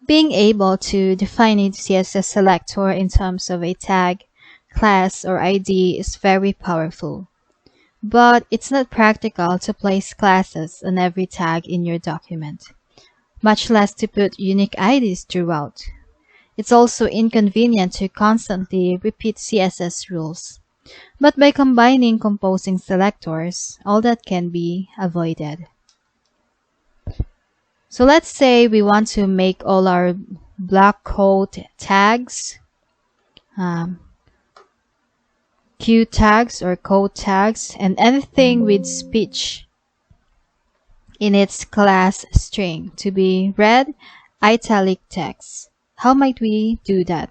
Being able to define a CSS selector in terms of a tag, class, or ID is very powerful. But it's not practical to place classes on every tag in your document, much less to put unique IDs throughout. It's also inconvenient to constantly repeat CSS rules. But by combining composing selectors, all that can be avoided. So let's say we want to make all our block code tags, um, Q tags or code tags, and anything with speech in its class string to be red italic text. How might we do that?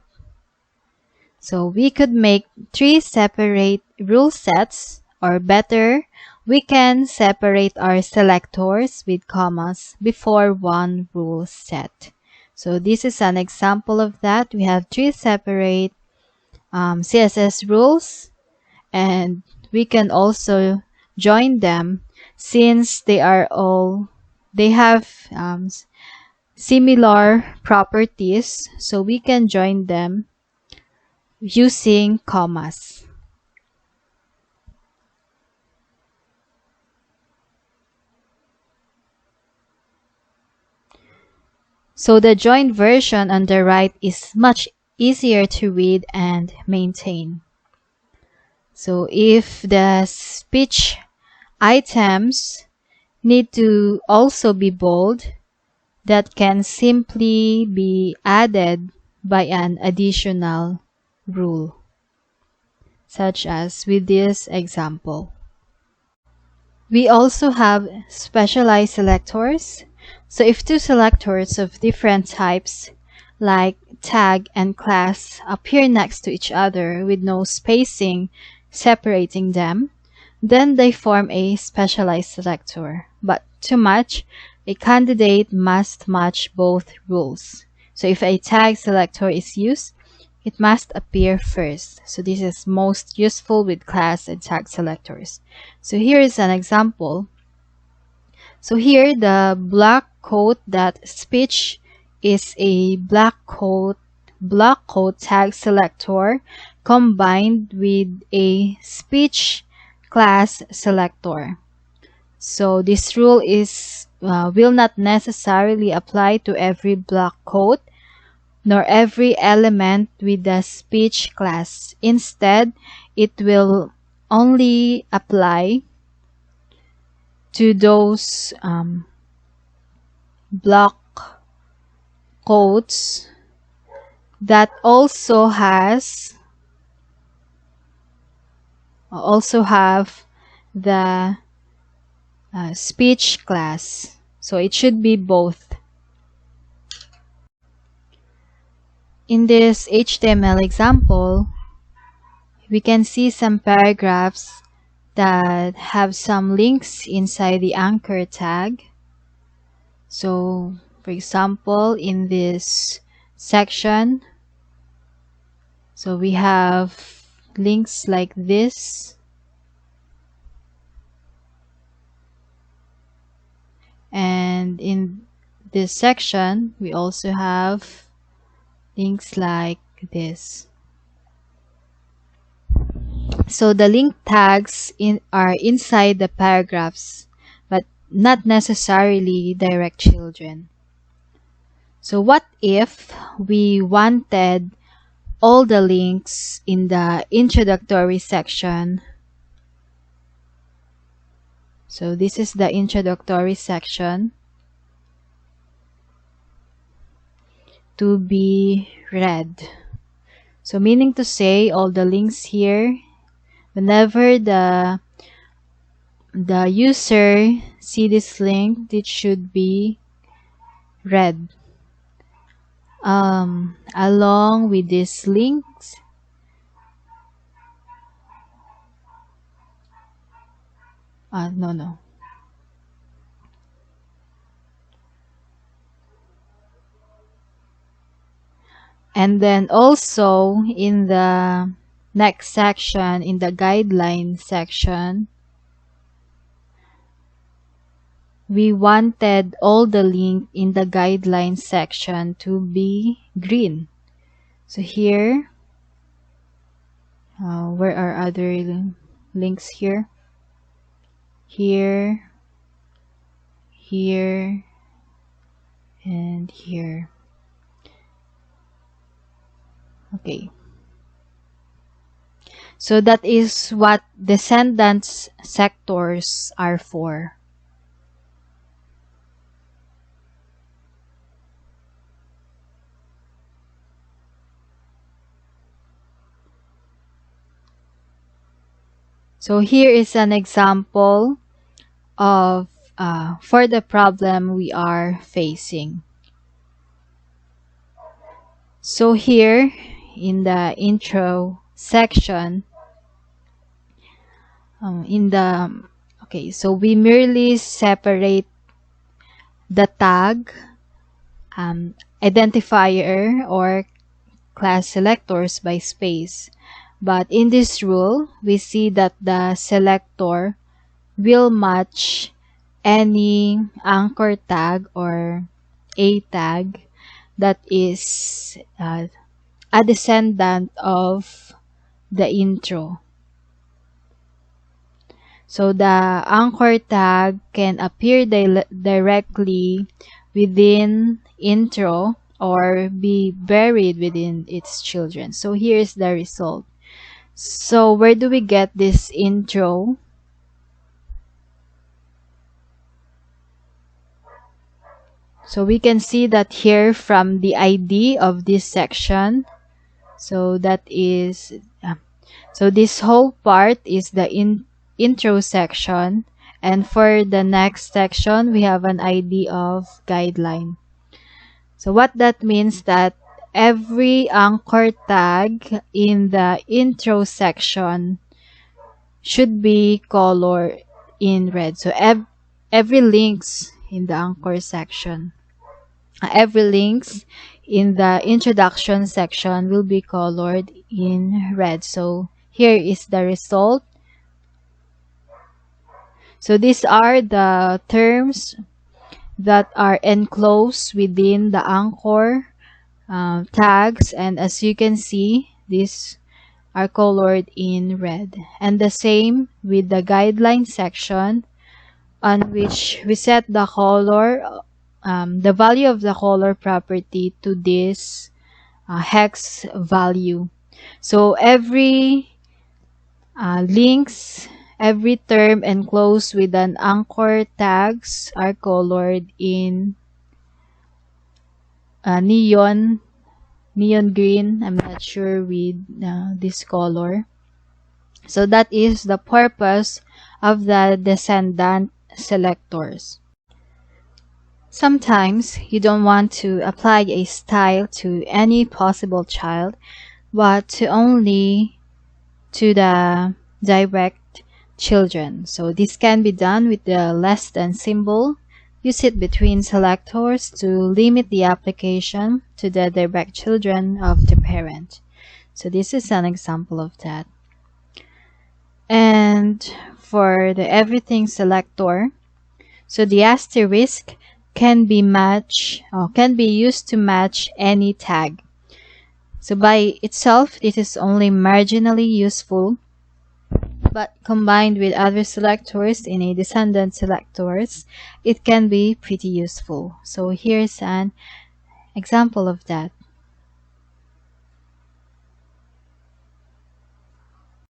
So we could make 3 separate rule sets, or better, we can separate our selectors with commas before one rule set. So this is an example of that. We have 3 separate CSS rules, and we can also join them since they have similar properties, so we can join them using commas. So the joined version on the right is much easier to read and maintain. So if the speech items need to also be bold, that can simply be added by an additional rule, such as with this example. We also have specialized selectors. So if 2 selectors of different types, like tag and class, appear next to each other with no spacing separating them, then they form a specialized selector. But to match, a candidate must match both rules. So if a tag selector is used, it must appear first. So this is most useful with class and tag selectors. So here is an example. So here the block code that speech is a block code tag selector combined with a speech class selector. So this rule is will not necessarily apply to every block code nor every element with the speech class. Instead, it will only apply to those block codes that also have the speech class. So it should be both. In this HTML example, we can see some paragraphs that have some links inside the anchor tag. So, for example, in this section, so we have links like this. And in this section, we also have links like this. So the link tags are inside the paragraphs, but not necessarily direct children. So what if we wanted all the links in the introductory section? So this is the introductory section to be read. So meaning to say, all the links here, whenever the user see this link, it should be read along with these links. No. And then also in the next section, in the guideline section, we wanted all the link in the guidelines section to be green. So here, where are other links here? Here, here, and here. Okay. So that is what descendants sectors are for. So here is an example of for the problem we are facing. So here in the intro section, so we merely separate the tag, identifier, or class selectors by space. But in this rule, we see that the selector will match any anchor tag or a tag that is a descendant of the intro. So the anchor tag can appear directly within intro or be buried within its children. So here's the result. So where do we get this intro? So we can see that here from the ID of this section. So that is, so this whole part is the intro section. And for the next section, we have an ID of guideline. So what that means that every anchor tag in the intro section should be colored in red. So every links in the anchor section, every links in the introduction section will be colored in red. So here is the result. So these are the terms that are enclosed within the anchor tags, and as you can see, these are colored in red. And the same with the guideline section, on which we set the color, the value of the color property to this hex value. So every links, every term enclosed with an anchor tags are colored in neon green. I'm not sure with this color. So that is the purpose of the descendant selectors. Sometimes you don't want to apply a style to any possible child, but only to the direct children. So this can be done with the less than symbol. Use it between selectors to limit the application to the direct children of the parent. So this is an example of that. And for the everything selector, so the asterisk can be used to match any tag. So by itself, it is only marginally useful, but combined with other selectors in a descendant selectors, it can be pretty useful. So here's an example of that.